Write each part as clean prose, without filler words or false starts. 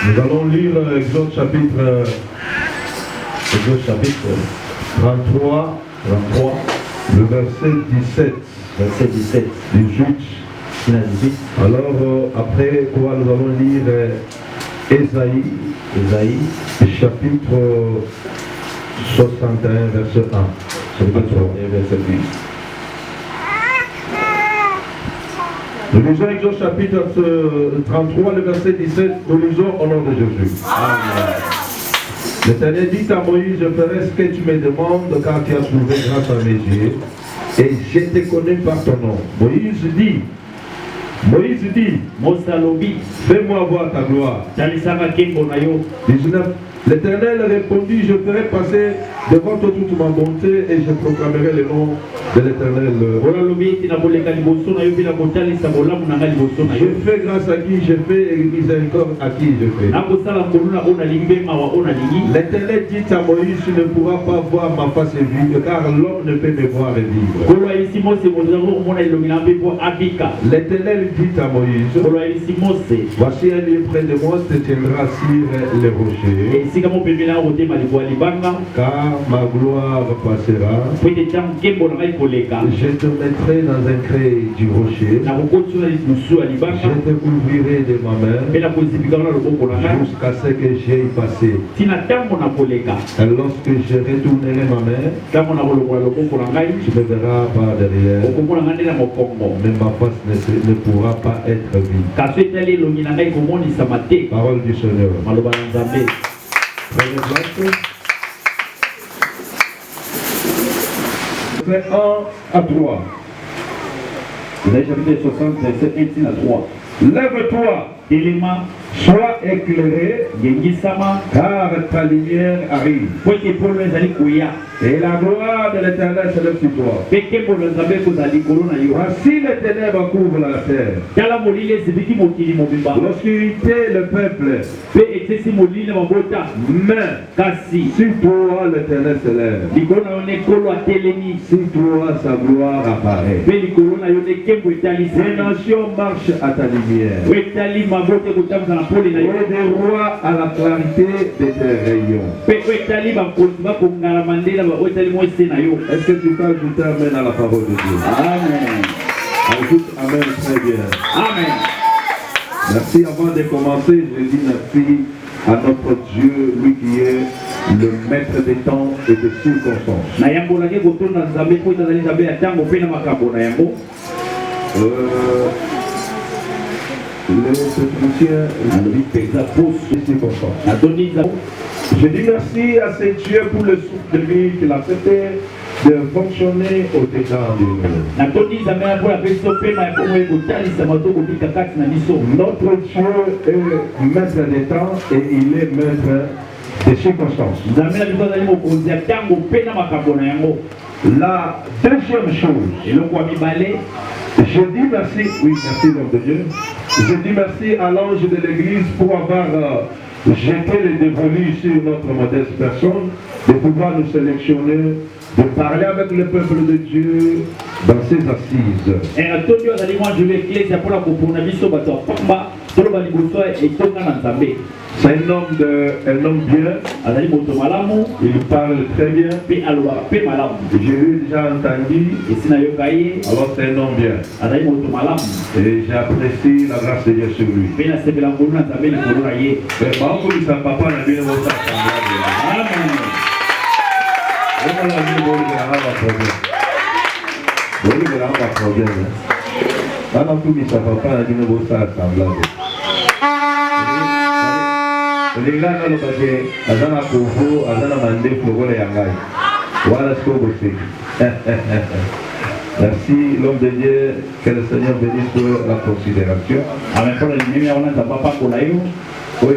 Nous allons lire Exode chapitre 33, le verset 17. Verset 17. 18. 18. Alors, après quoi nous allons lire Ésaïe, chapitre 61, verset 1. Chapitre 61, verset 1. Nous lisons Exode chapitre 33, le verset 17. Nous lisons au nom de Jésus. Amen. L'Éternel dit à Moïse, je ferai ce que tu me demandes, car tu as trouvé grâce à mes yeux, et je te connais par ton nom. Moïse dit, fais-moi voir ta gloire. 19. L'Éternel répondit, je ferai passer devant toi toute ma bonté et je proclamerai le nom de l'Éternel. Je fais grâce à qui je fais et miséricorde à qui je fais. L'Éternel dit à Moïse, tu ne pourras pas voir ma face vide, car l'homme ne peut me voir et vivre. L'Éternel dit à Moïse, voici un lieu près de moi, te tiendra sur les rochers. Car ma gloire passera. Je te mettrai dans un creux du rocher. Je te couvrirai de ma main jusqu'à ce que j'aille passer. Et lorsque je retournerai ma main, tu me verras par derrière, mais ma face ne pourra pas être vide. Parole du Seigneur. Prenez place. Verset 1 à 3. Chapitre 60, verset 1 à 3. Lève-toi, sois éclairé, car ta lumière arrive. Et la gloire de l'Éternel se lève sur toi. Voici les ténèbres couvrent la terre. L'obscurité, le peuple. Mais sur toi l'Éternel se lève. Sur toi sa gloire apparaît. Les nations marchent à ta lumière. Et des rois à la clarité de tes rayons. Est-ce que tu peux ajouter Amen à la parole de Dieu? Amen. Ajoute Amen très bien. Amen. Merci. Avant de commencer, je dis merci à notre Dieu, lui qui est le maître des temps et des circonstances. Je dis merci à ce Dieu pour le souffle de vie qu'il a fait de fonctionner au-dedans de nous. Notre Dieu est maître des temps et il est maître des circonstances. La deuxième chose, je dis merci, oui, merci l'homme de Dieu. Je dis merci à l'ange de l'église pour avoir jeté les dévolus sur notre modeste personne, de pouvoir nous sélectionner, de parler avec le peuple de Dieu dans ses assises. C'est un homme bien, il parle très bien, je l'ai déjà entendu, alors c'est un homme bien. Et j'apprécie la grâce de Dieu sur lui. Les gars, merci l'homme de Dieu, que le Seigneur bénisse pour la considération. Oui,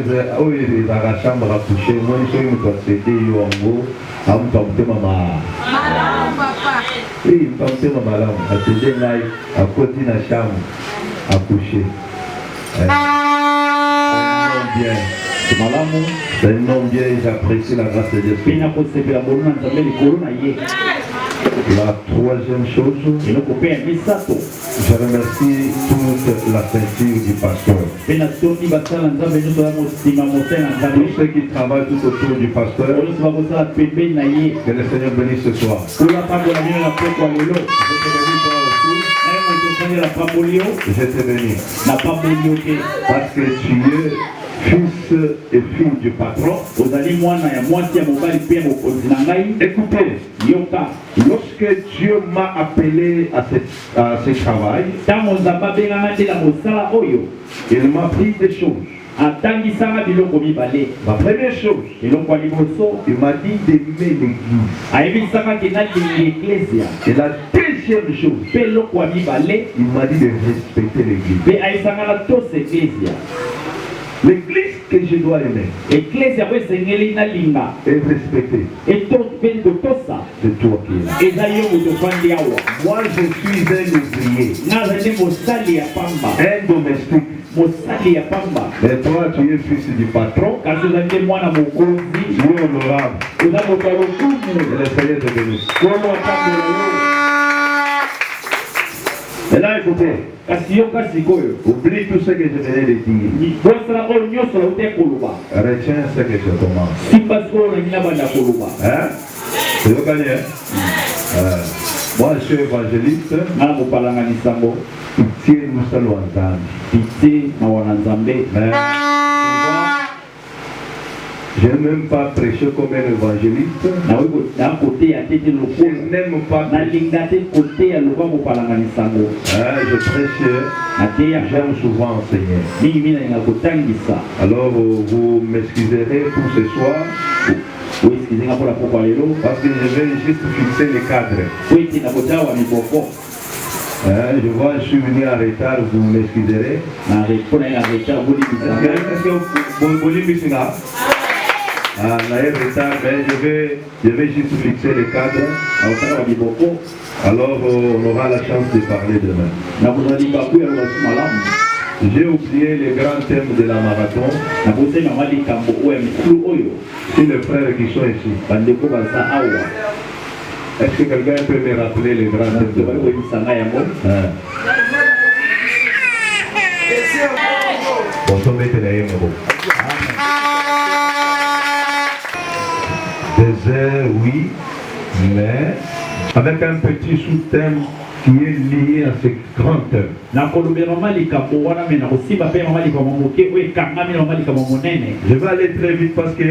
dans la chambre à coucher, moi je suis cédé en gros, à me tenter ma papa. Oui, me tenter ma madame, à céder à côté de la chambre à coucher. C'est un nom bien, j'apprécie la grâce de Dieu. La troisième chose, je remercie toute la ceinture du pasteur. Tous ceux qui travaillent tout autour du pasteur, que le Seigneur bénisse ce soir. Je t'ai béni. Parce que tu es fils et fille du patron. Écoutez, lorsque Dieu m'a appelé à ce travail, il m'a pris des choses. La première chose, il m'a dit d'aimer l'église. Et la deuxième chose, il m'a dit de respecter l'église. L'église que je dois aimer et respecter, c'est toi qui es là. Moi je suis un ouvrier, un domestique. Et toi tu es fils du patron, Dieu honorable. Et le Seigneur te bénisse. Et là, écoutez, oublie tout ce que je venais de dire. Retiens ce que je commence. Hein? C'est le gagné. Moi, je suis évangéliste. Pitié, nous sommes ensemble. Je n'aime même pas prêcher comme un évangéliste. Je n'aime pas prêcher. Je prêche, j'aime souvent enseigner. Alors vous m'excuserez pour ce soir. Parce que je vais juste fixer les cadres. Je vois, je suis venu en retard, vous m'excuserez. Je vais juste fixer les cadres. Alors on aura la chance de parler demain. J'ai oublié les grands thèmes de la marathon. C'est les frères qui sont ici. Est-ce que quelqu'un peut me rappeler les grands thèmes de la marathon? Désert, oui, mais avec un petit sous-thème qui est lié à ce grand thème. Je vais aller très vite parce que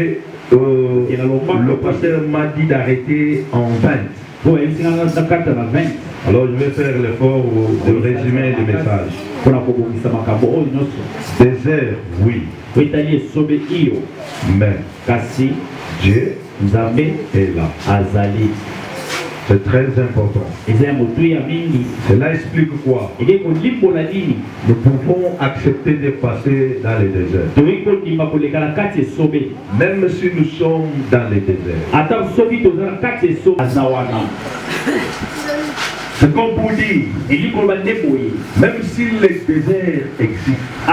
le pasteur m'a dit d'arrêter en 20. Alors je vais faire l'effort de résumer le message. Désert, oui. Mais Dieu est là. C'est très important. Cela explique quoi? Nous pouvons accepter de passer dans le désert. Même si nous sommes dans le désert. C'est comme pour dire, même si les déserts existent,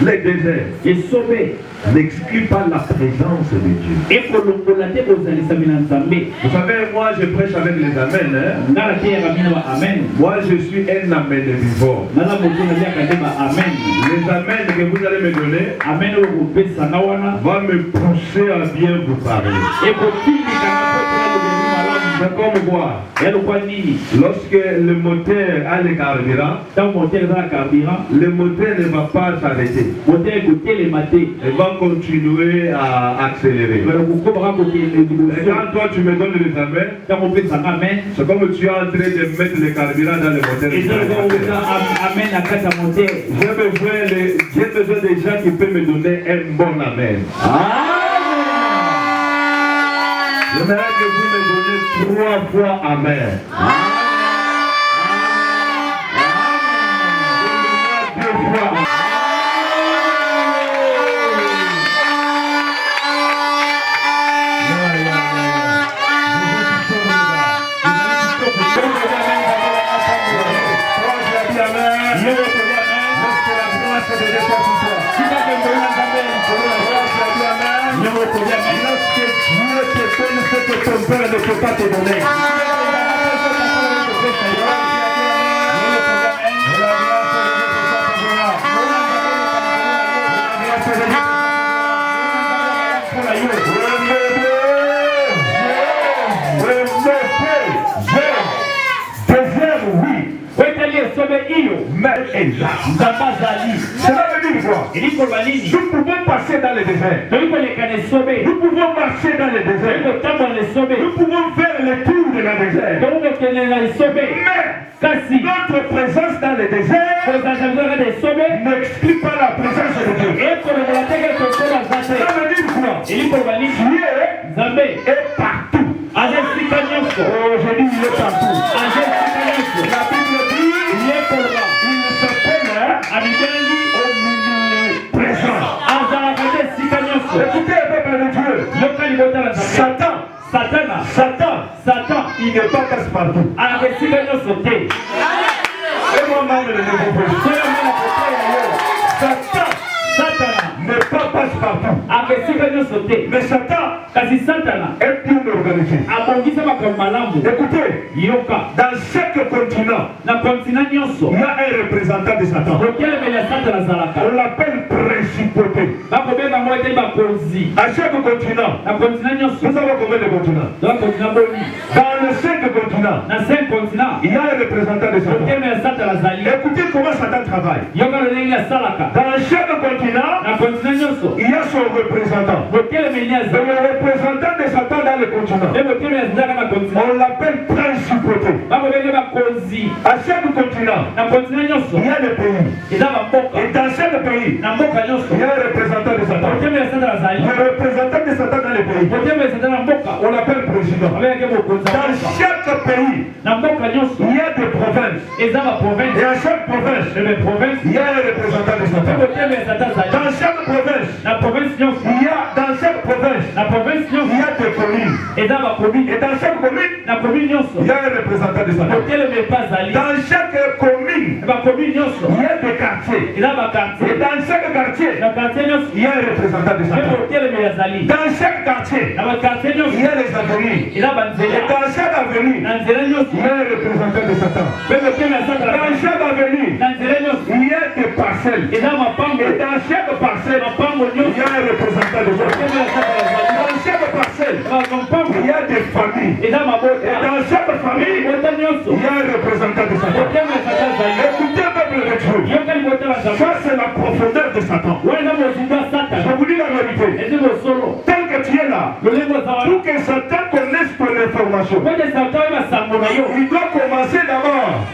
les déserts n'excluent pas la présence de Dieu. Vous savez, moi je prêche avec les amens. Moi je suis un amen vivant. Les amens que vous allez me donner va me pousser à bien vous parler. C'est comme quoi? Lorsque le moteur a le carburant, le moteur ne va pas s'arrêter. Il va continuer à accélérer. Et quand toi tu me donnes les amens, c'est comme tu es en train de mettre le carburant dans le moteur. J'ai besoin des gens qui peuvent me donner un bon amen. J'aimerais que vous me donnez 3 fois amen. Donnez-moi 2 fois. Lorsque Dieu te donne ce que ton père ne peut pas te donner. Mais est là. Cela veut dire quoi? Nous pouvons passer dans le désert. Nous pouvons marcher dans le désert. Nous pouvons faire le tour de la désert. Mais notre présence dans le désert n'exclut pas la présence de Dieu. Ça veut dire quoi? Dieu est partout. Oh, je dis il est partout. La Bible dit il s'appelle omniprésent. Écoutez, peuple de Dieu. Satan, il n'est pas passe-partout. Et moi-même, le nouveau Satan n'est pas passe-partout. Mais Satan est bien organisé. Écoutez, dans chaque continent, il y a un représentant de Satan. On l'appelle principauté. À chaque continent, nous avons combien de continents? Dans les 5 continents, il y a un représentant de Satan. Écoutez comment Satan travaille. Dans chaque continent, il y a son représentant. Le représentant de Satan dans le continent, on l'appelle principauté. À chaque continent, il y a des pays. Et dans chaque pays, il y a un représentant de Satan. Le représentant de Satan dans les pays, on l'appelle président. Dans chaque pays, il y a des provinces. Et à chaque province, il y a un représentant de Satan. Dans chaque province, il y a des communes. Et dans chaque commune, il y a un représentant de Satan. Dans chaque commune, il y a des quartiers. Et dans chaque quartier, il y a un représentant de Satan. Dans chaque quartier, il y a les avenues. Et dans chaque avenue, il y a un représentant de Satan. Dans chaque avenue, il y a des parcelles. Et dans chaque parcelle, il y a un représentant de Satan. Dans chaque parcelle, il y a des familles. Et dans chaque famille, il y a un représentant de Satan. Écoutez, peuple de Dieu, ça c'est la profondeur de Satan. Je vous dis la vérité. Tel que tu es là, pour que Satan connaisse ton information, il doit commencer d'abord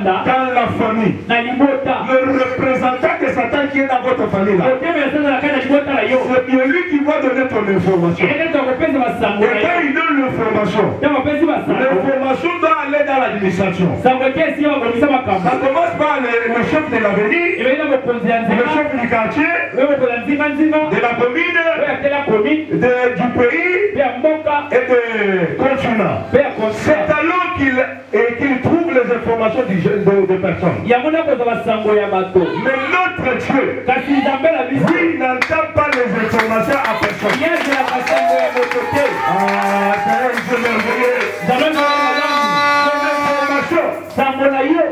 dans la famille. Le représentant de Satan qui est dans votre famille là, c'est bien lui qui va donner ton information. Et quand il donne l'information, l'information doit aller dans l'administration. Ça commence par le chef de l'avenue, le chef du quartier, de la commune, du pays et de continent. C'est alors qu'il trouve les informations de personnes. Mais notre Dieu, lui, n'entend pas les informations à personne.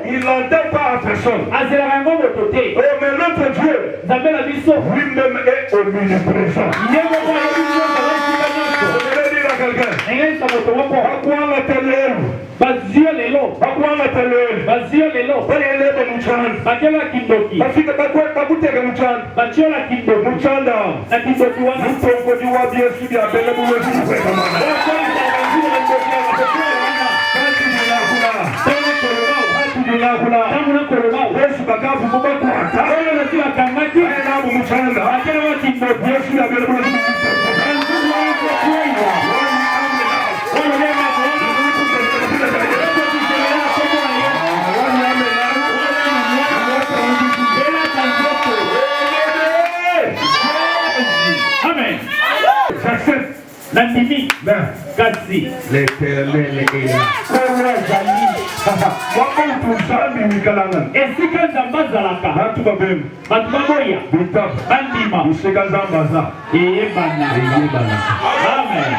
Il n'entend pas à personne. Oh, mais notre Dieu, lui-même est omniprésent. Je vais dire à quelqu'un, Nandimi, Gatsi, l'Éternel est là. Et si quand Zambazalaka, Batubaboya, Bandima, et Ebana, Amen.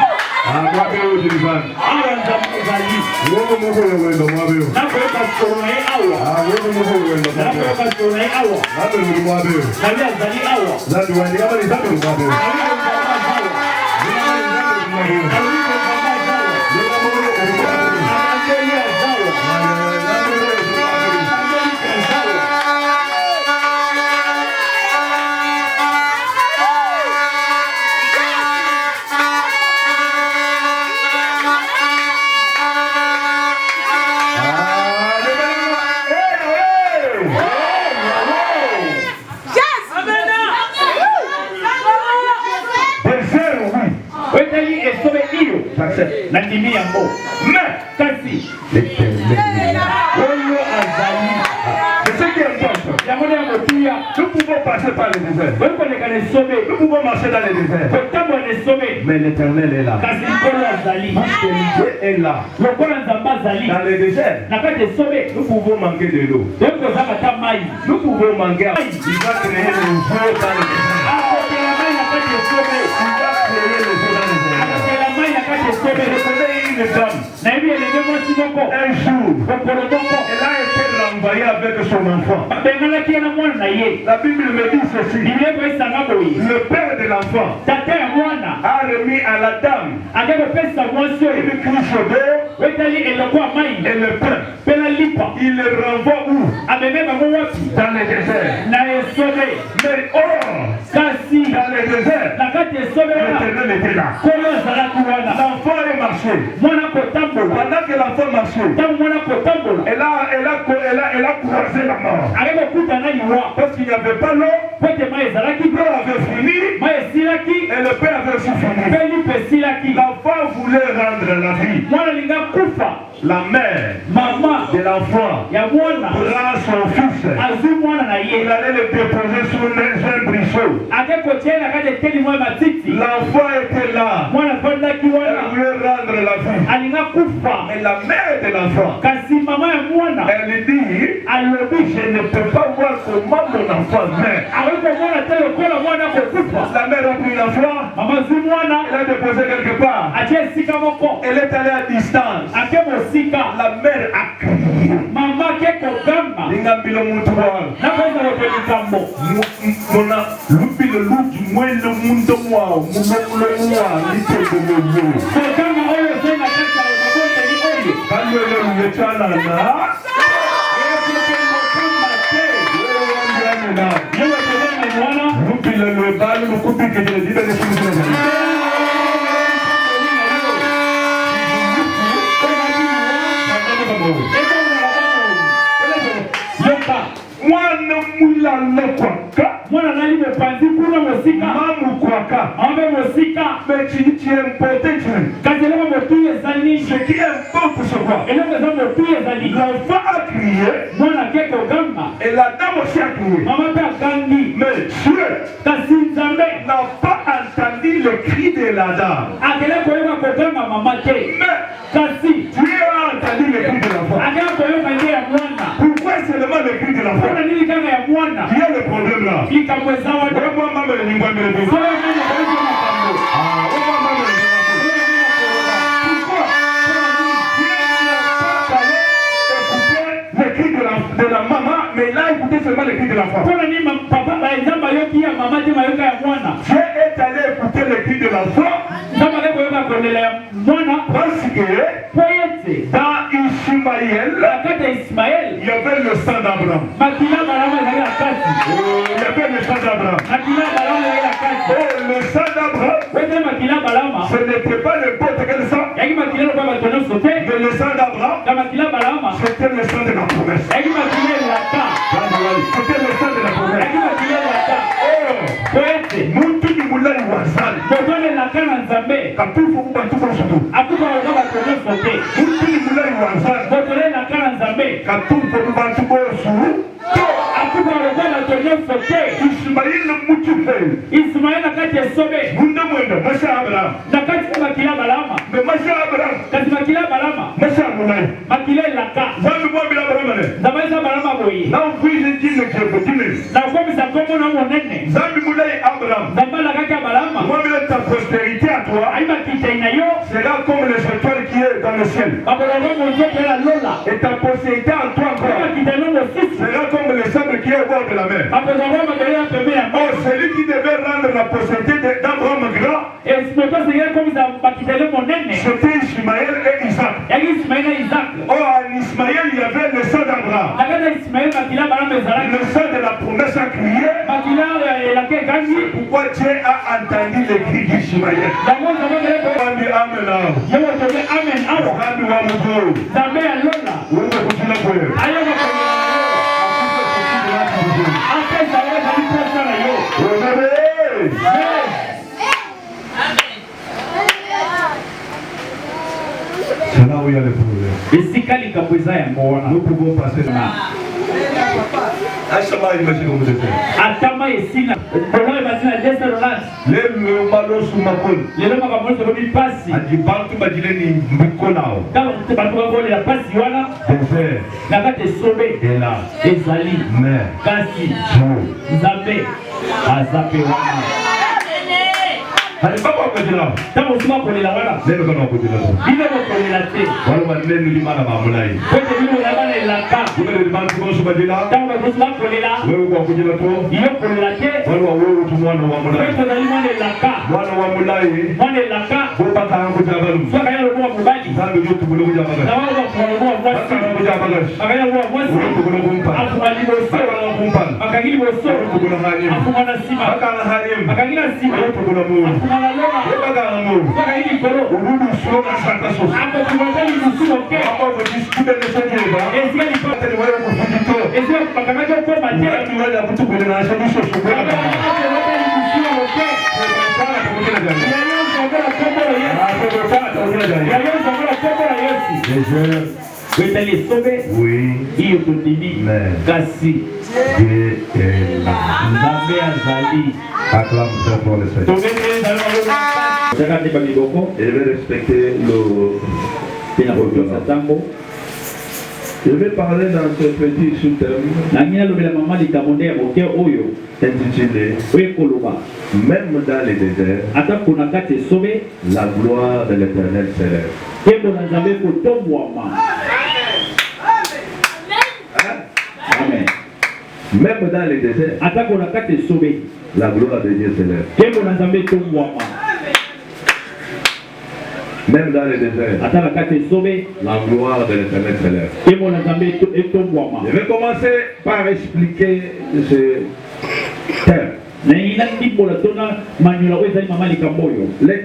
Nandimi yango mais kasi oyo azali c'est ce qui importe. Nous pouvons passer par le désert, nous pouvons marcher dans le désert, mais l'Éternel est là. Parce que Dieu est là. Dans le désert, nous pouvons manquer de l'eau, nous pouvons manquer. Il va créer le jour dans le désert. Je connais une dame. Un jour, elle a été renvoyée avec son enfant. La Bible me dit ceci. Le père de l'enfant a remis à la dame une cruche d'eau et le pain. Il le renvoie où? Dans le désert. Mais dans le désert, l'Éternel était là. L'enfant est marché. Pendant que l'enfant marchait, elle a croisé la mort. Parce qu'il n'y avait pas l'eau, l'eau avait fini, et le père avait aussi fini. L'enfant voulait rendre la vie. La mère de l'enfant prend son fils. Il allait le déposer sur un brisseau. L'enfant était là. Elle voulait rendre la vie. Et la mère de l'enfant, elle dit, je ne peux pas voir comment mon enfant meurt. La mère a pris l'enfant, elle a déposé quelque part. Elle est allée à distance. La mère a crié. Mwana nali mepanzi kuna mosika mamu kwaka ambe mosika mais tu importe kazela motuye zani ce qui importe c'est quoi et là nous motuye zani l'enfant a crié mwana keko gamba et la dame aussi a crié maman ta gangi mais Dieu kasinzambe n'a pas entendu le cri de la dame akele koyeba ko gamba maman te mais kasi Dieu a entendu le cri de l'enfant akele koyeba ndia ya mwana pourquoi seulement le cri de l'enfant on a dit kanga ya mwana il y a le problème là de la maman, mais là écoutez seulement le cri de l'enfant. Dieu est allé écouter le cri de l'enfant parce que dans Ismaël, il y avait le sang d'Abraham. Il y avait le sang d'Abraham. Oh, le sang d'Abraham, ce n'était pas n'importe quel sang, mais le sang d'Abraham, c'était le sang de la promesse. C'était le sang de la promesse. Oh, Ismaël Moutoufel. Ismaël akati esobe. Munda mwenda Masha Abraham. Nakati makila balama. Mais Masha Abraham. Kati makila balama. Masha Moulay. Makila laka. Zambi mwa bila Abraham. Zamaiza balama boyi. Na mfuize jine kebotine. Na komisa komo na monene. Zambi Moulay Abraham. Zambala kaka balama. Moi bila ta prospérité à toi. Aïba kitaina yo. Sera comme les étoiles qui est dans le ciel. Et ta prospérité en toi encore. Sera comme le sable qui est au bord de la mer. Oh, celui qui devait rendre la prospérité d'Abraham grand. C'était Ismaël et Isaac. Oh, en Ismaël, il y avait le sang d'Abraham. Le sang de la promesse a crié. Pourquoi Dieu a entendu les cris d'Ismaël? C'est là où il y a le problème. Nous pouvons passer là. Achama imagine comme vous êtes. Atama esina. Bono imagine desa rolas. Le malo sumakol. Le lo makamolo to bi pasi. Adi bantu badile ni mkonao. Kama bantu bakole la pasi wana. Désert. Nakate sobe. Ela. Ezali. Mer. Kasi. Jo. Nzambe. Azape wana. Hadi baba kujila. Tamo suma kolela wana. Lelo kana kujila. Bile ko kolela te. Wala maneno limana mamulai. Kote bile ulabana laka. Wewe bantu bosu badila. Tamo suma kolela. Wewe kwa kujila to. Iyo kolela te. Wala wewe tu mwana wa mulai. Kote na limane laka. Mwana wa mulai. Mwane laka. Boba tangu jabalu. Soka yalo kwa mubali. Zambe yote bulo jabalu. Na wao kwa mwasi. Tangu jabalu. Akaya kwa mwasi. Bulo kumpa. Afumali boso. Kumpa. Akagili boso. Bulo halim. Afumana sima. Akala halim. Akagila sima. Bulo mu. Afumana lola. Akagili koro. Urudu sura sata so. Hapo tumetali msuko ke. Hapo kujisikia leseni ba. Ezia ni Hata ni wewe kufundito. Ezia pakamaje kwa mate. Watu wale mtu kwenye na shabisho shughuli. Oui. Iyo tondini. Kasi. Dieu est là. Nzambe azali. Acclame ça pour le Seigneur. Je vais respecter le Satambo. Je vais parler dans ce petit sous-thème intitulé Même dans les déserts, la gloire de l'Éternel s'élève. Amen. Même dans les déserts, la gloire de Dieu s'élève. Même dans les déserts, la gloire de l'Éternel s'élève. Je vais commencer par expliquer ce terme. Les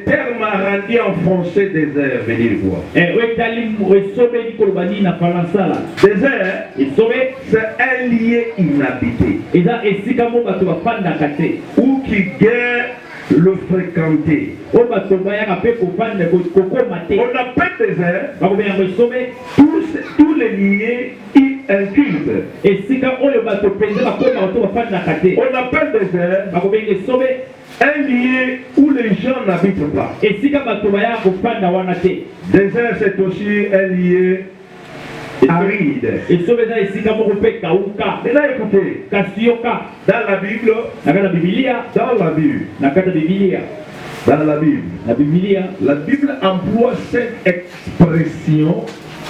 termes rendus en français désert veut dire quoi? Désert, c'est un lieu inhabité ou qui guère le fréquenter. On appelle désert tous les lieux incultes. On appelle désert un lieu où les gens n'habitent pas. Désert, c'est aussi un lieu aride. Maintenant écoutez, dans la Bible, la Bible emploie cette expression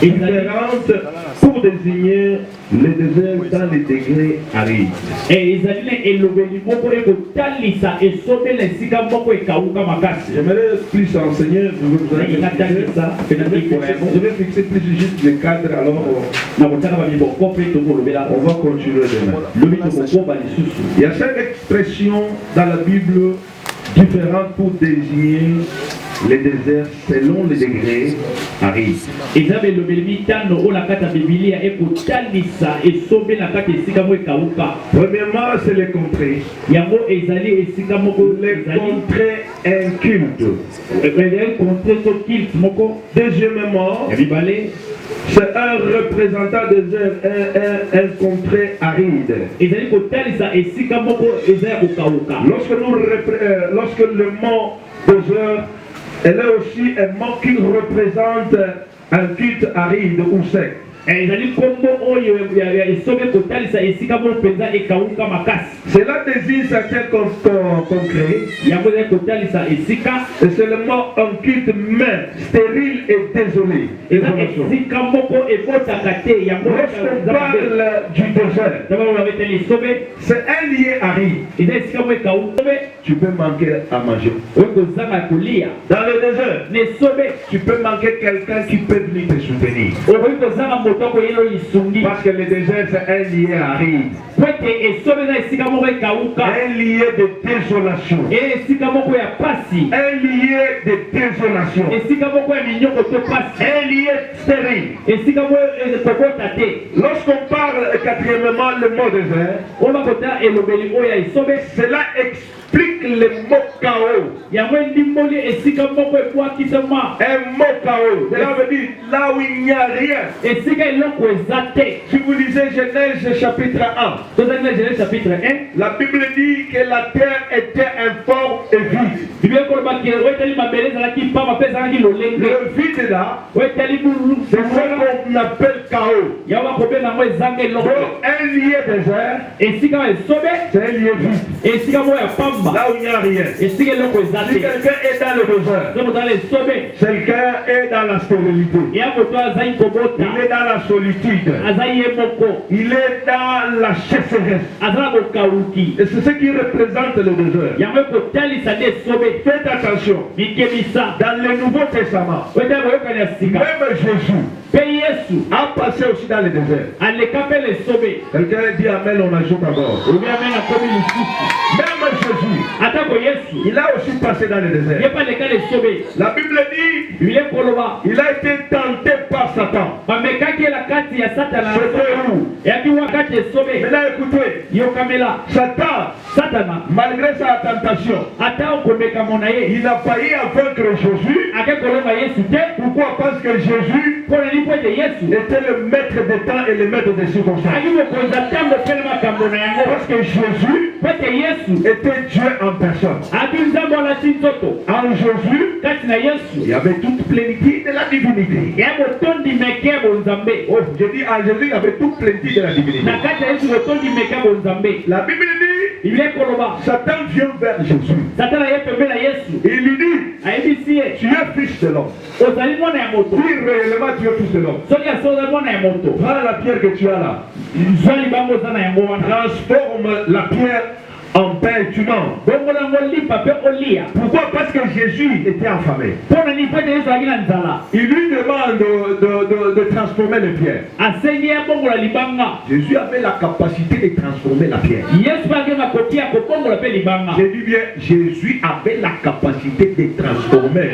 différente pour désigner les déserts dans les degrés arides. J'aimerais plus enseigner, je vais fixer plus juste les cadres, alors on va continuer demain. Il y a cette expression dans la Bible différente pour désigner les déserts selon les degrés arides. Premièrement, c'est les contrées. Les contrées incultes. Deuxièmement, C'est un représentant des airs, un contrée aride. Lorsque le mot désert, elle est aussi un mot qui représente un culte aride ou sec. Cela désigne certains concrets. Et c'est le mot un culte main, stérile et désolé. Lorsqu'on parle du désert, c'est un lieu aride. Tu peux manquer à manger. Dans le désert, tu peux manquer quelqu'un qui peut venir te soutenir. Parce que le désert c'est un lieu aride. Un lieu de désolation. Un lieu de désolation. Un lieu stérile. Lorsqu'on parle quatrièmement le mot désert, cela explique le mot chaos. Un mot chaos. Cela veut dire là où il n'y a rien. Si vous lisez Genèse chapitre 1, la Bible dit que la terre était informe et vide. Le vide là, c'est ce qu'on appelle chaos. Donc un lieu désert, c'est un lieu vide. Là où il n'y a rien. Si quelqu'un est dans le désert, quelqu'un est dans la stérilité. Il est dans la solitude. Il est dans la sécheresse. Et c'est ce qui représente le désert. Faites attention. Dans le Nouveau Testament, même Jésus a passé aussi dans le désert. Quelqu'un dit Amen, on ajoute à bord. Même Jésus, il a aussi passé dans le désert. La Bible dit il a été tenté par Satan. C'était où? Maintenant écoutez, Satan, malgré sa tentation, il n'a pas eu à vaincre Jésus. Pourquoi? Parce que Jésus était le maître des temps et le maître des circonstances. Parce que Jésus était Dieu en personne. En Jésus, il y avait toute plénitude de la divinité. Oh, je dis en Jésus, il y avait toute plénitude de la divinité. La Bible dit, Satan vient vers Jésus. Et il lui dit, tu es fils de l'homme. Oui, réellement tu es fils de l'homme. Prends la pierre que tu as là. Transforme la pierre en pain tu manges. Pourquoi? Parce que Jésus était affamé. Il lui demande de transformer les pierres. Jésus avait la capacité de transformer la pierre. J'ai dit bien, Jésus avait la capacité de transformer.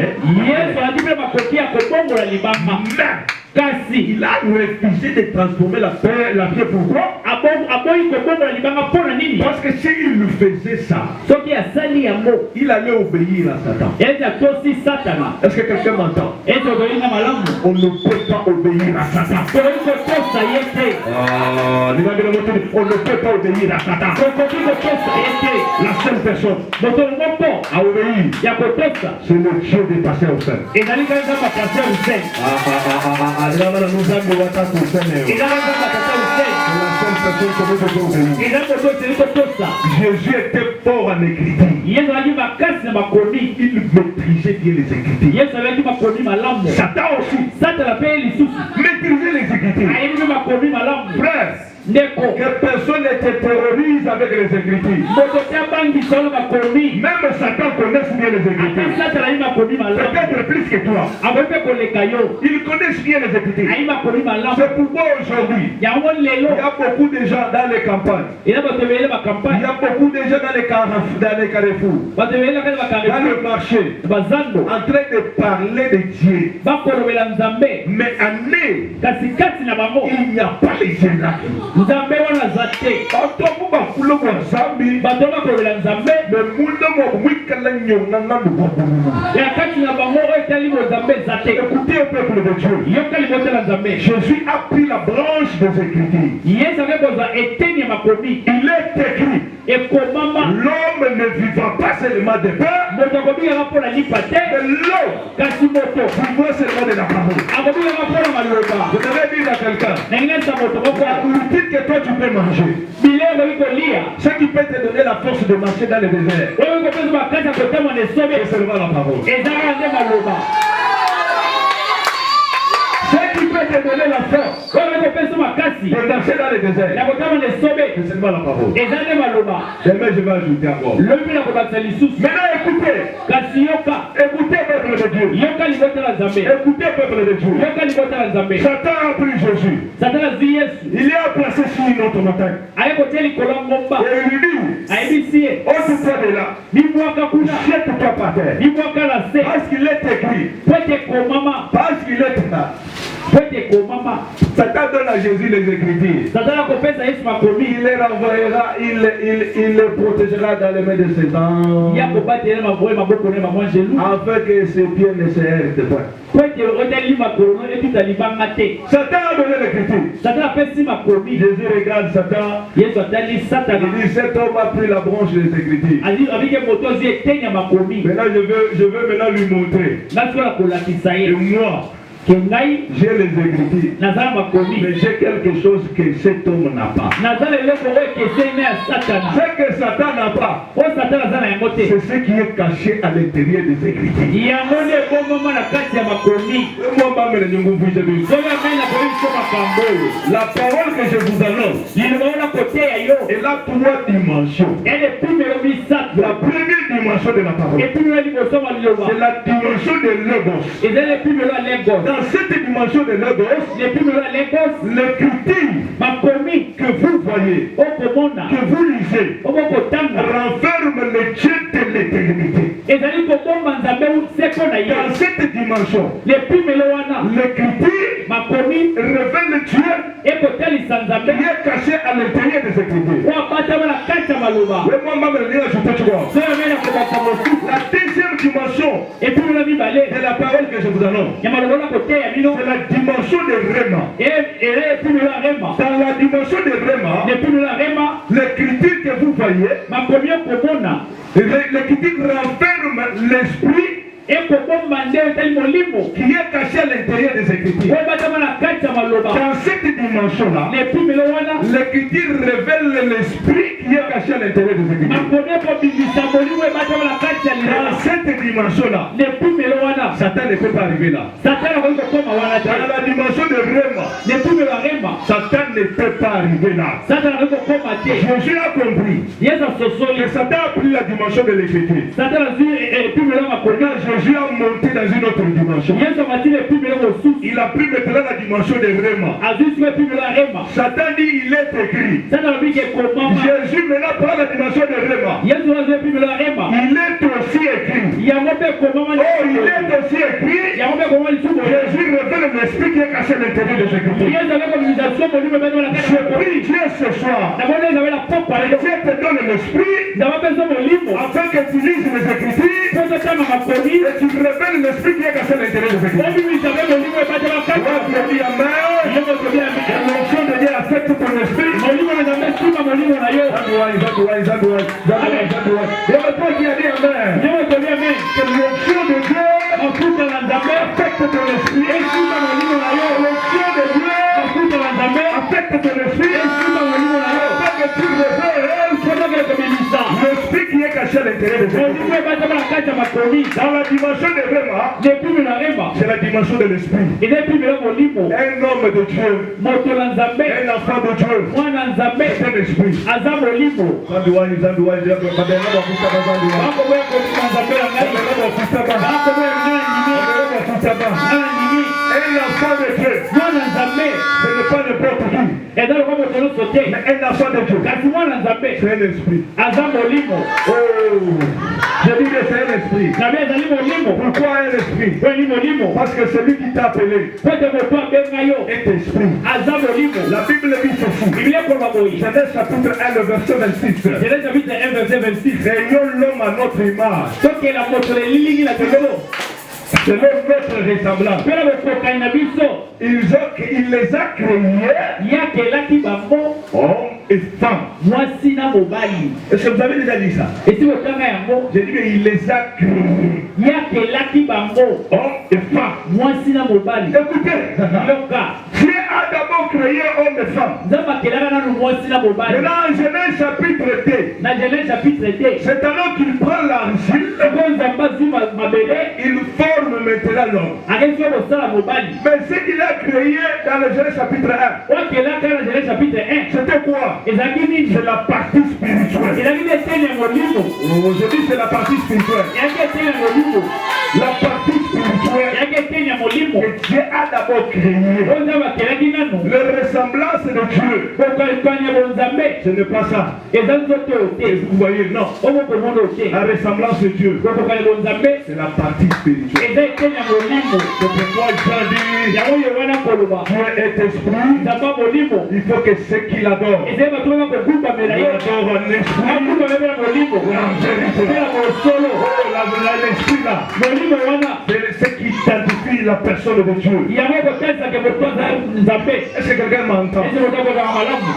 Il a refusé de transformer la pierre. Pourquoi? Parce que s'il lui faisait ça, il allait obéir à Satan. Est-ce que quelqu'un m'entend? On ne peut pas obéir à Satan. On ne peut pas obéir à Satan. La seule personne à obéir, c'est le Dieu des passés au sein. Nous avons Jésus était fort en écriture. Il maîtrisait bien les écritures. Satan aussi maîtrisait les écritures. Frère, que personne ne te terrorise avec les écritures. Même Satan connaît bien les écritures. Peut-être plus que toi. Il connaît bien les écritures. C'est pourquoi aujourd'hui, il y a beaucoup de gens dans les campagnes. Il y a beaucoup de gens dans les carrefours, dans le marché, en train de parler de Dieu. Mais il n'y a pas les Dieu là. Écoutez au peuple de Dieu. Jésus a pris la branche des Écritures. Il est écrit. L'homme ne vivra pas seulement de pain, mais l'homme vivra seulement de la parole. Je devrais dire à quelqu'un, la nourriture que toi tu peux manger, ce qui peut te donner la force de marcher dans le désert, c'est seulement la parole. Ce qui peut te donner la force de marcher dans le désert, c'est seulement la parole. Demain je vais ajouter encore. Maintenant écoutez. Écoutez peuple de Dieu. Écoutez peuple de Dieu. Satan a pris Jésus. Il est placé sur une autre montagne. Et il lui dit, ôte-toi de là. Jette-toi par terre. Parce qu'il est écrit. Parce qu'il est là. Satan donne à Jésus les Écritures. Il les renvoyera, il les protégera dans les mains de ses anges. Afin que ses pieds ne se heurtent pas. Satan a donné l'Écriture. Jésus regarde Satan. Il dit, cet homme a pris la branche des Écritures. Maintenant je veux maintenant lui montrer. Et moi, j'ai les Écritures, mais j'ai quelque chose que cet homme n'a pas. Ce que Satan n'a pas, c'est ce qui est caché à l'intérieur des Écritures. La parole que je vous annonce, elle a 3 dimensions. La première dimension de la parole, c'est la dimension de Logos. Dans cette dimension de Logos, l'écriture que vous voyez, que vous lisez, renferme le Dieu de l'éternité. Dans cette dimension, l'écriture révèle le Dieu qui est caché à l'intérieur des Écritures. La deuxième dimension de la parole que je vous annonce, c'est la dimension de Réma. Dans la dimension de Réma, l'écriture que vous voyez, l'écriture renferme l'esprit qui est caché à l'intérieur des Écritures. Dans cette dimension-là, l'écriture révèle l'esprit qui est caché à l'intérieur des Écritures. Dans cette dimension-là, Satan ne peut pas arriver là. Dans la dimension de Réma, Satan ne peut pas arriver là. Jésus a compris que Satan a pris la dimension de l'écriture. Jésus a monté dans une autre dimension. Il a pris maintenant la dimension de Réma. Satan dit il est écrit. Jésus maintenant prend la dimension de Réma. Il est aussi écrit. Oh, il est aussi écrit. Jésus révèle l'esprit qui est caché à l'intérieur de Jésus. Je prie Dieu ce soir. Dieu te donne l'esprit afin que tu lises les Écritures. Et tu révèles l'esprit qui est caché à l'intérieur de Jésus. L'onction de Dieu affecte ton esprit. Toi qui as dit amen. Que l'onction de Dieu affecte ton esprit. L'onction de Dieu affecte ton esprit. Que tu révèles l'esprit qui est caché à l'intérieur de Jésus. Dans la dimension de Réma, c'est la dimension de l'esprit. Un homme de Dieu, un enfant de Dieu, c'est un esprit. Un enfant de Dieu, ce n'est pas n'importe qui. Mais un enfant de Dieu, c'est un esprit. Oh, je dis que c'est un esprit. Pourquoi un esprit? Parce que celui qui t'a appelé est esprit. La Bible dit ceci. Genèse chapitre 1, le verset 26. Créons l'homme à notre image. selon notre ressemblance. Il les a créés hommes et femmes. Est-ce que vous avez déjà dit ça? J'ai dit mais il les a créés hommes et femmes. Écoutez, Dieu a d'abord créé hommes et femmes. Maintenant en Genèse chapitre 2, c'est alors qu'il prend l'argile, il forme maintenant l'homme. Mais ce qu'il a créé dans le Genèse chapitre 1, c'était quoi? C'est la partie spirituelle. Je dis c'est la partie spirituelle. La partie spirituelle que Dieu a d'abord créée. La ressemblance de Dieu, ce n'est pas ça. Vous voyez, non. La ressemblance de Dieu, c'est la partie spirituelle. C'est pourquoi Jean dit, Dieu est esprit. Il faut que ceux qui l'adorent l'adorent en esprit et en vérité. L'esprit là, c'est ce qui identifie la personne de Dieu. Est-ce que quelqu'un m'entend?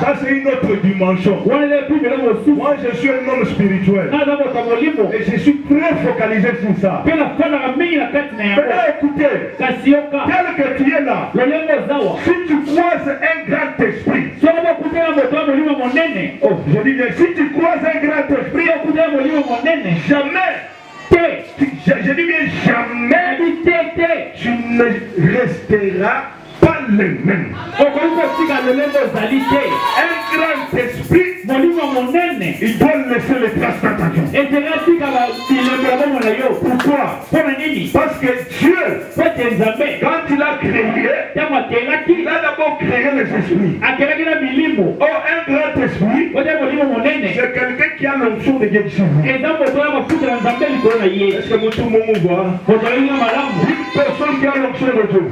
Ça c'est une autre dimension. Moi je suis un homme spirituel et je suis très focalisé sur ça. Maintenant écoutez, tel que tu es là, si tu croises un grand esprit, oh, je dis bien, si tu croises un grand esprit, jamais, je dis bien jamais, tu ne resteras pas le même. Un grand esprit, il doit laisser les traces dans ta vie. Pourquoi? Parce que Dieu, quand il a créé, il a d'abord créé les esprits. Oh, un grand esprit, c'est quelqu'un qui a l'onction de Dieu. Est-ce que tout le monde voit? Une personne qui a l'onction de Dieu.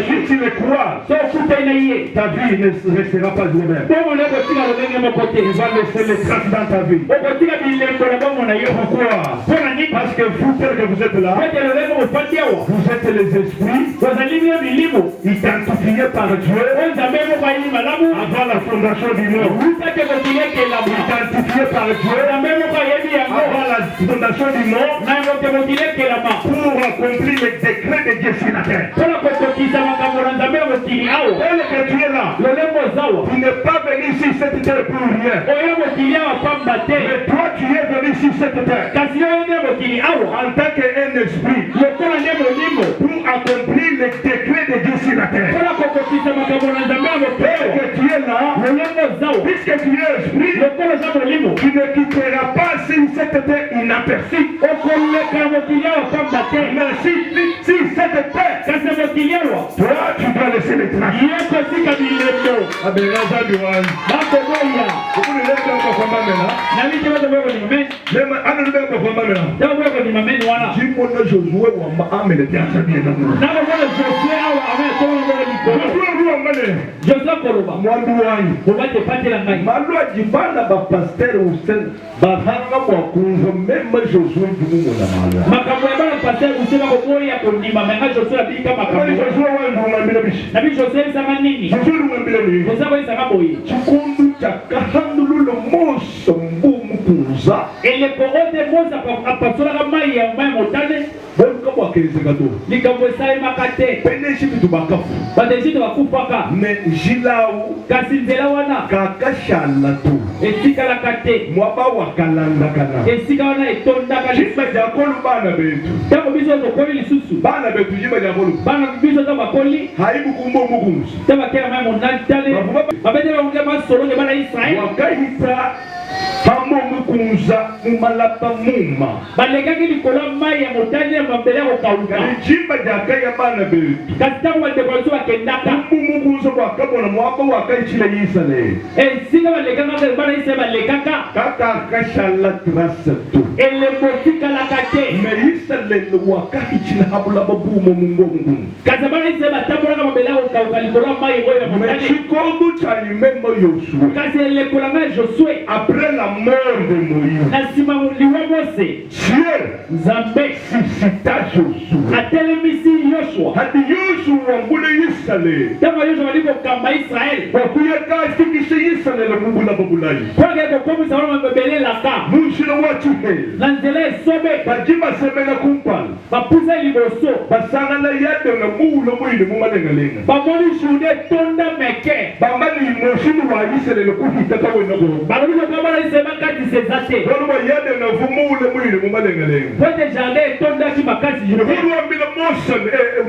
Si tu le crois, ta vie ne restera pas la même. Il va laisser les traces dans ta vie. Pourquoi? Parce que vous, tel que vous êtes là, vous êtes les esprits identifiés par Dieu avant la fondation du monde. Identifiés par Dieu avant la fondation du monde pour accomplir les décrets de Dieu sur la terre. Tel que tu es là, tu n'es pas venu sur cette terre pour rien. Mais toi tu es venu sur cette terre en tant qu'un esprit pour accomplir les décrets de Dieu sur la terre. Tel que tu es là, puisque tu es esprit, tu ne quitteras pas sur cette terre inaperçue. Mais si cette terre, toi tu dois laisser les traces. Ah ben là, ça doit. Vous ne laissez pas comme ça maintenant. Même à nous faire comme ça maintenant. Si mon Josué ou ma âme était assez bien dans nous. Moi ma loi dit pas la pasteur ou celle bahanga moi qu'on même Josué du monde na mala. Mais Jilaou Kakashalatu Mwaba wakalanda kana Jima jakolu bana betu Bana betu jima jakolu Haibu kumbo mugunzi Wakaita Hamo mukunza Mumalapa muma Balekaki likola mai ya motani ya mambele ya kokauka. Jima jakaya bana betu Kasita wadekozo akendaka mugunza wakabona mwaba wakaichila yisale Sika balekaka bana yise balekaka Kaka kashala trasatu ele motika la kate Me yisale wakaichila habula babumo mungongu Kasa bana yise batabula kama mambele ya kokauka likola mai ya motani Chikondo cha imembo Yoshua Kasi ele kolanga Josué après la mort de Moïse Nasima liwa Mose Dieu Nzambe suscita Josué. atelemisi Yoshua. Hadi Yoshua ngule Israël. Tango Yoshua waliko kamba Israel. Wakuya kasi kisha Israël mubula babulai. Kwake kukomisa wana mbebelela ka. Munshilo watu he. Nanzele sobe. Bajima semena kumpal. Bapuza liboso. Basanga la yade na mulo mwini mumalenga. Bamoni shude tonda meke. Bamani moshinu wa Israël kuhita kawe na go. Baloni kama isema kati sezate. Wala yade na vumulo mwini mumalenga. Wote jardin tonda ki makati jure. Wambila Mose,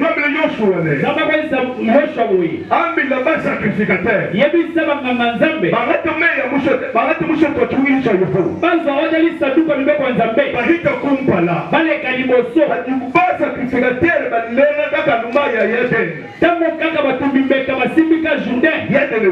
wambila Yoshua ne. Namba kwa Yoshua wi. Ambila ba sacrificateur. Yebi sema nganga Nzambe. Barata meya musho to tuisha yufu. Banza odali saduka mbeko Nzambe. Bahita kumpala. Bale kalimoso. Ba sacrificateur balenga kaka lumaya yede. Tango kaka batumbi mbeka basimbika Jourdain. Yede le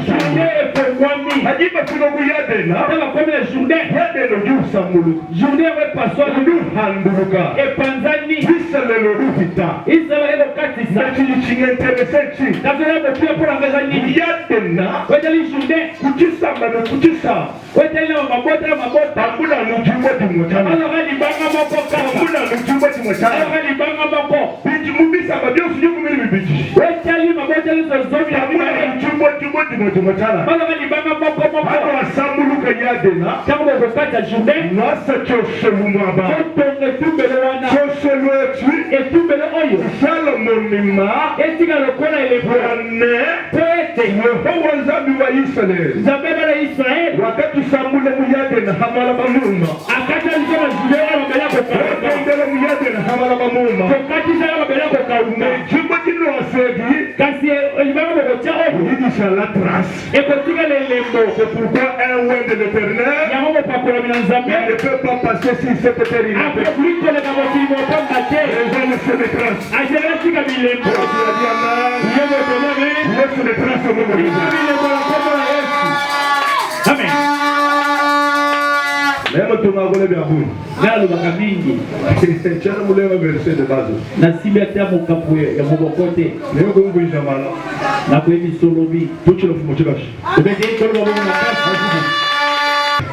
Jourdain efongwami. Hajiba kunogu yede na. Tanga komele Jourdain. Yede le jusa mulu. Jourdain we paswa Lu handuruka. Epanzani. Israël le rufita. Israel okatisa. Chini chinge interesechi. Kafela bopia pour engagani. Yede na. Wedali Jourdain. Kuchisa mano kuchisa. Wedali na mabota. Bambula lujumbo timotana. Alors ali banga moko kama. Bambula lujumbo timotana. Alors ali banga moko. Biji mubisa babio suju kumili biji. Wedali mabota lizo zomi ya Bambula lujumbo timotana. Alors ali banga moko. Hano asambuluka yade na. Tango okata Jourdain. Nasa chose lumaba. Otonge tumbele wana. Chose lwetu. Etumbele oyo. Salomonima. Etika lokola Bwane. Poete. Yehova Nzambi wa Israel. Nzambe bala Israel. Wakati sambule muyade na hamala bamuma. Akata nzoma Jourdain mabela ko kauka. Wakendele muyade na hamala bamuma. Kokati sana mabela ko kauka. Jumbo jino asedi. Kasi ibanga ko cha oyo. Yidisha la trace. Ekotika le lembo. C'est pourquoi un ouin de l'éternel. Yango ko pakola mina Nzambe. Il ne peut pas passer si cette terre. Après plus que le kaboti mo pamba te. Les gens ne se les traces. Ajela tika bilembo. Yego toname. Laisse les traces au nom de Jésus. Amen. Même ton avole bien bon. Nalo baka mingi. Tiens le moulin verset de base. Na sibi ata mo kapwe ya mo bokote. Leo kwa mungu jamala. Na kwa hivi solobi. Tuchilo fumo chikashi. Ubeke tolo mo na kasi.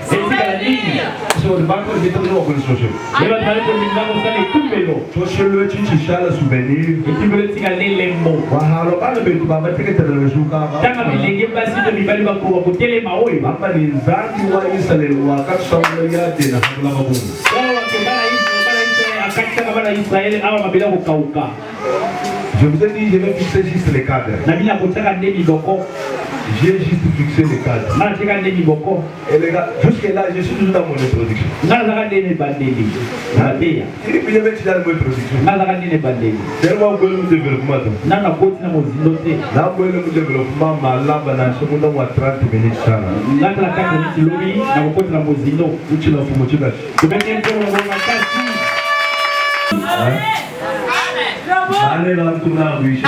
Sisi la nini? Sur le banco de tout le monde social. Leo tale ko mingango sale tumbelo. Social le chichi chala souvenir. Itumbelo tika le lembo. Wa halo bale betu baba teke tele rezuka. Tanga bilenge basi to bibali bako ko tele maoyo. Baba ni nzangi wa Israel wa katsa ya de na hangla mabumu. Sawa ke bala Israel akataka bala Israel awa mabela ko kauka. Je vous ai dit, je vais fixer juste les cadres. Na bila kotaka ndemi boko. J'ai juste fixé les cadres. Na tika ndemi boko. Et les gars, jusqu'à là, je suis toujours dans mon introduction. Na zaka ndemi bandeli. Na teya. Et puis, je vais dans mon introduction. Na zaka ndemi bandeli. Tellement que le développement. Na na koti na mozindo te. Là, le développement, ma lamba, na seconde, moi 30 minutes. Na tala kaka ni lobi na koti na mozindo. Uchi na fumo chikashi. Tubeke ntoro na kasi. Allez là, tout là, oui.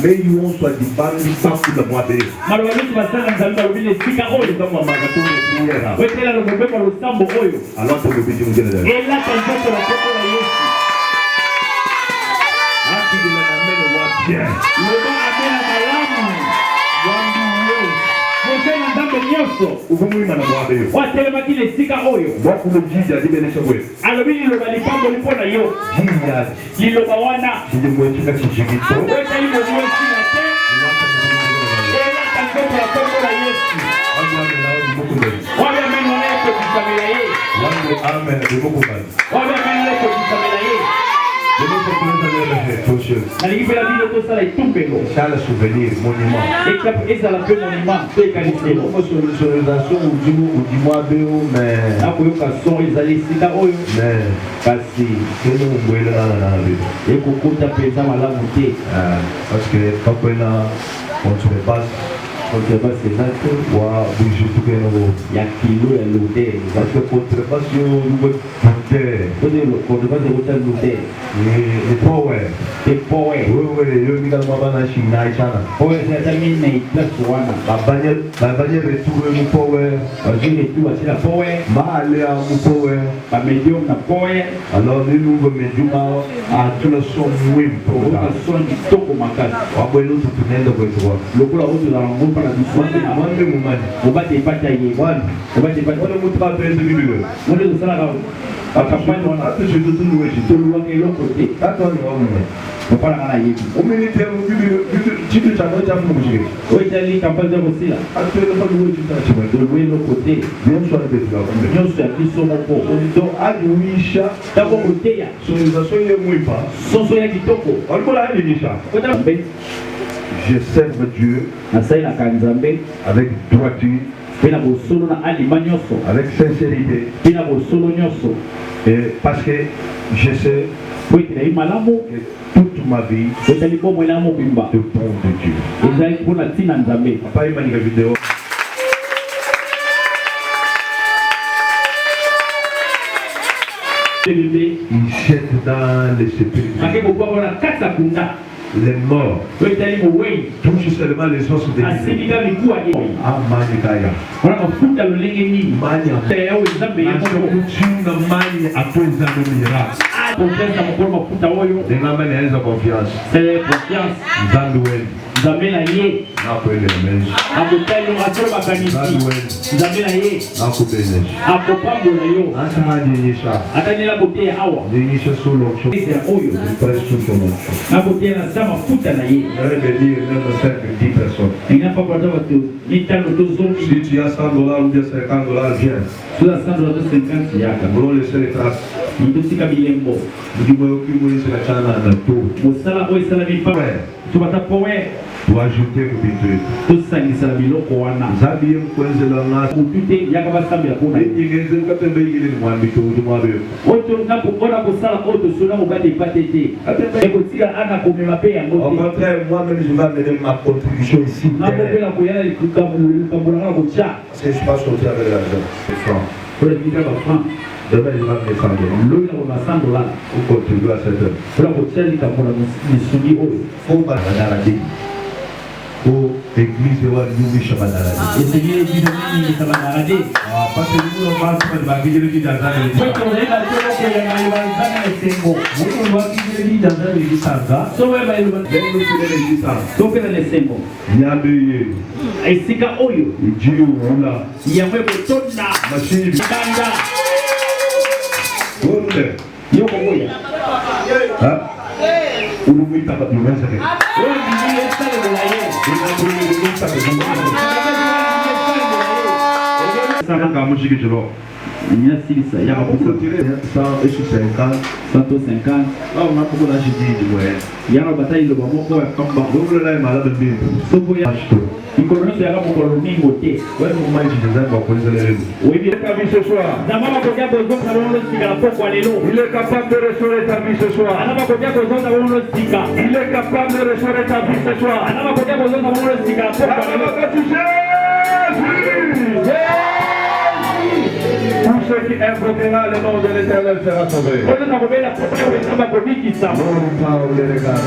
Mais ils vont soit du ban, ils sont pour le mois de. Malo wetu basanga nzalba ubile sika oyo kama Alors, wetela lokobe kwa lusambo oyo. tu le petit nous dire. Ela kanzoto la koko la Yesu. Ah, tu le ramènes au mois bien. Loba amena malamu. Mosena nzambe nyoso. Uvumulima na mois de. Watelema kile sika oyo. Moi, pour le dire, j'ai bien échoué. Alobi liloba lipango lipona yo. Liloba wana. Si je me dis que c'est chiquito. Weta imo nyosi na te. Ela kanzoto la koko la Yesu. Wabe amena wana yako kisamela ye. Amen. Wabe amena yako kisamela ye. Nalikipela bino tosala etumbelo. Chala souvenir, monument. Ezala pe monument to ekaliselo. Sonorisation du mois de mais. Nakoyoka son ezali esika oyo. Mais. Kasi keno mbwela na bible. ekokota mpenza malamu te. Parce que quand on se repasse. Contrebasse exacte. Wa bouger tout que nous. Ya kilo ya l'odeur. Parce que contrebasse yo nous odeur. Contrebasse de l'odeur l'odeur. Et power. Et power. Oui, yo mika mabana shina ichana. Power c'est la mine na place wana. Babanye retour mu power. Bazui retour à la power. Mahale a mu power. Ba medium na power. Alors nous nous medium a tout le son wimpo. Oka son kitoko makasi. Wabwelo tutunenda kwa. Lokola oto za ngomba Je serve Dieu avec droiture, avec sincérité, et parce que je sais que toute ma vie dépend de Dieu. Papa, il m'a dit la vidéo. Il jette dans les sépulcres les morts, touche seulement les os des Il n'a pas besoin de si tu as $100 ou bien $50, viens. Tu as 100 $50, Nous laisser les traces. il doit s'y bilembo. Musala o isala mi pa. Tu vas tapower. Pour ajouter au bitu. Tout ça ni sala biloko wana. Zabi mkwenze la ngasa. Utute yakaba sambi akuna. Ingeze katembe ile ni mwambito udumwabe. Oto ngapo ona kusala oto suna mubade patete. Eko tira ana komema pe yango. Au contraire, moi-même je vais amener ma contribution ici. Ngabo pela kuyala likambulanga kucha. Parce que je passe au travers de l'argent. Pour le dire ba franc. Demain je vais amener $100. L'eau na ba $100. Pour contribuer à cette œuvre. Pour la kucha likambula misuni oyo. Faut pas la dire. Pour l'église de Wadoubi Shabadarade. Et c'est bien évidemment ni Shabadarade. Ah, parce que nous on va se faire de l'église d'Azan. Oui, on est là pour que les Maïwanzan et Sengo. Nous on va quitter l'église d'Azan et l'église d'Azan. Sauver Maïwanzan. Nous quitter l'église d'Azan. Sauver les Sengo. Nyabeye. Et Sika Oyo. Ijiu Ola. Yamwe Botona. Machine. Kanda. Onde. Yoko Oya. Ah. Urumu itaka tumenza ke. Oya ni estale de la ye. Urumu itaka tumenza. Ça va comme je dis. Il y a 6, il y a beaucoup de 150. 150. Ah, on a beaucoup d'agité du moyen. Il y a une bataille de Bamon pour un combat. Donc là, il m'a l'air de bien. Sauf qu'il y a une colonie qui a pour colonie côté. Ouais, mon mari, je disais, pour les oui, bien. Ta vie ce soir. D'abord, on va besoin d'avoir le cigare pour aller l'eau. Il est capable de restaurer ta vie ce soir. On va besoin d'avoir le cigare. Il est capable de restaurer ta vie ce soir. On va besoin d'avoir le cigare pour aller l'eau. Tout ce qui invoquera le nom de l'Éternel sera sauvé. On va la prochaine fois, on va qui ça. On parle les gars,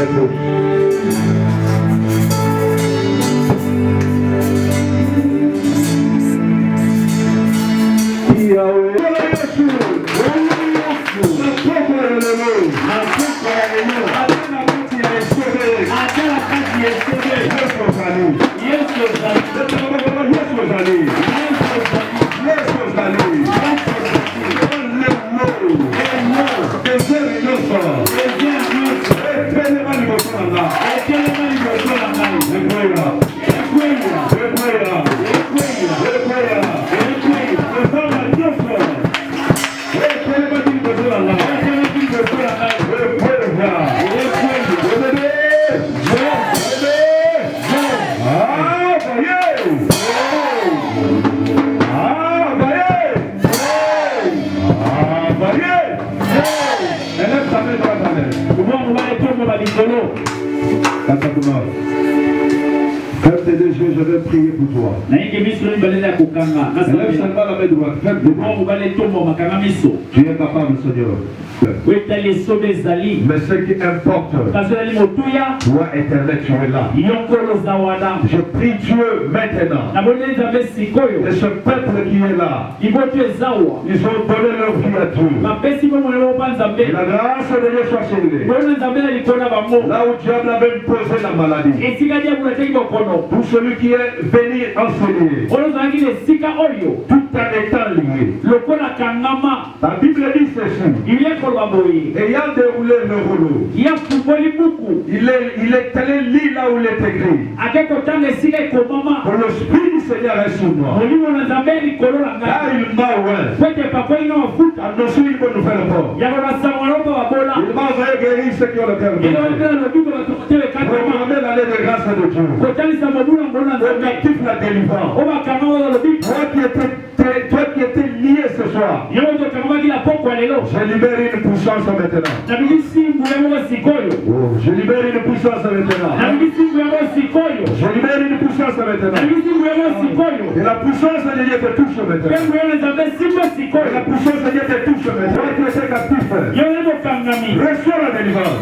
Ferme tes deux yeux, je vais prier pour toi. Lève seulement la main droite. Ferme tes yeux. Tu es capable, Seigneur. Mais ce qui importe, toi éternel, tu es là. Je prie Dieu maintenant. Et ce peuple qui est là, ils ont donné leur vie à Dieu. La grâce de Dieu soit sur eux. Là où Dieu avait posé la maladie, pour Pour celui qui est venu enseigner, tout en étant lié. La Bible dit ceci. Ayant déroulé le rouleau, il est allé lire là où il est écrit. Pour le Spirit du Seigneur est sur moi. Là, il m'a ouvert. Annoncer une bonne nouvelle fort. Il m'a envoyé guérir ceux qui ont le cœur brisé. Proclamer l'année de grâce de Dieu. Au captif la délivrance. Toi qui étais lié ce soir, je libère une puissance maintenant. Oh, je libère une puissance maintenant. Je libère une puissance maintenant. Et la puissance de Dieu te touche maintenant. Et la puissance de Dieu te touche maintenant. Toi qui étais captif, reçois la délivrance.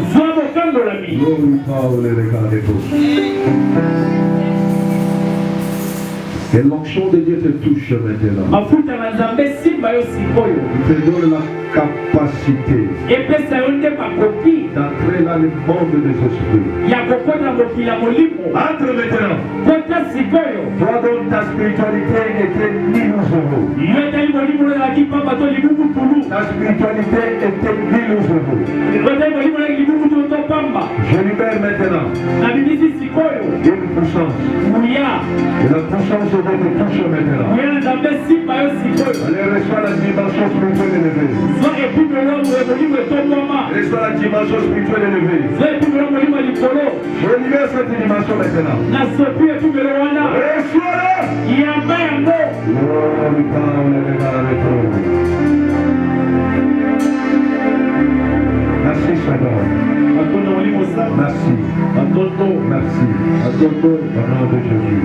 Et l'onction de Dieu te touche maintenant. Il te donne la capacité d'entrer dans le monde des esprits. Entre maintenant. Toi dont ta spiritualité était nulle aux euros. Ta spiritualité était nulle aux euros. Je libère maintenant une puissance. Et la puissance de Dieu te touche maintenant. Allez, reçois la dimension spirituelle élevée. Reçois la dimension spirituelle élevée. Je libère cette dimension maintenant. Reçois-la. Merci Seigneur. Merci. Merci. Au nom de Jésus.